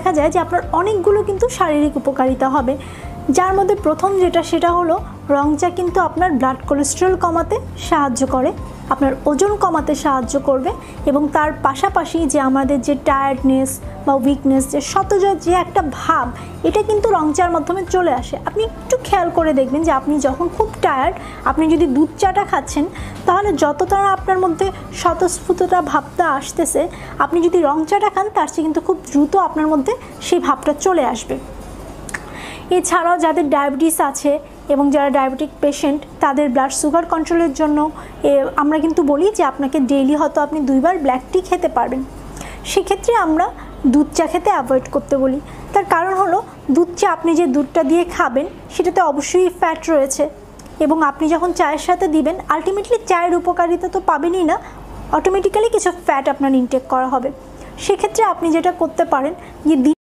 দেখা যায় যে আপনার অনেকগুলো কিন্তু শারীরিক উপকারিতা হবে। যার মধ্যে প্রথম সেটা হলো রং চা কিন্তু আপনার ব্লাড কোলেস্টেরল কমাতে সাহায্য করে, আপনার ওজন কমাতে সাহায্য করবে এবং তার পাশাপাশি যে আমাদের যে টায়ার্ডনেস বা উইকনেস, যে সতেজ যে একটা ভাব, এটা কিন্তু রং চার মাধ্যমে চলে আসে। আপনি একটু খেয়াল করে দেখবেন যে আপনি যখন খুব টায়ার্ড, আপনি যদি দুধ চাটা খাচ্ছেন, তাহলে যতটা আপনার মধ্যে স্বতঃস্ফূর্ততা ভাবটা আসতেছে, আপনি যদি রং চাটা খান তার চেয়ে কিন্তু খুব দ্রুত আপনার মধ্যে সেই ভাবটা চলে আসবে। এছাড়াও যাদের ডায়াবেটিস আছে এবং যারা ডায়াবেটিক পেশেন্ট, তাদের ব্লাড সুগার কন্ট্রোলের জন্য আমরা কিন্তু বলি যে আপনাকে ডেইলি হয়তো আপনি 2 বার ব্ল্যাক টি খেতে পারবেন। সেক্ষেত্রে আমরা দুধ চা খেতে অ্যাভয়েড করতে বলি। তার কারণ হলো দুধ চা আপনি যে দুধটা দিয়ে খাবেন সেটাতে অবশ্যই ফ্যাট রয়েছে এবং আপনি যখন চায়ের সাথে দিবেন, আলটিমেটলি চায়ের উপকারিতা তো পাবেনই না, অটোমেটিক্যালি কিছু ফ্যাট আপনার ইনটেক করা হবে। সেক্ষেত্রে আপনি যেটা করতে পারেন যে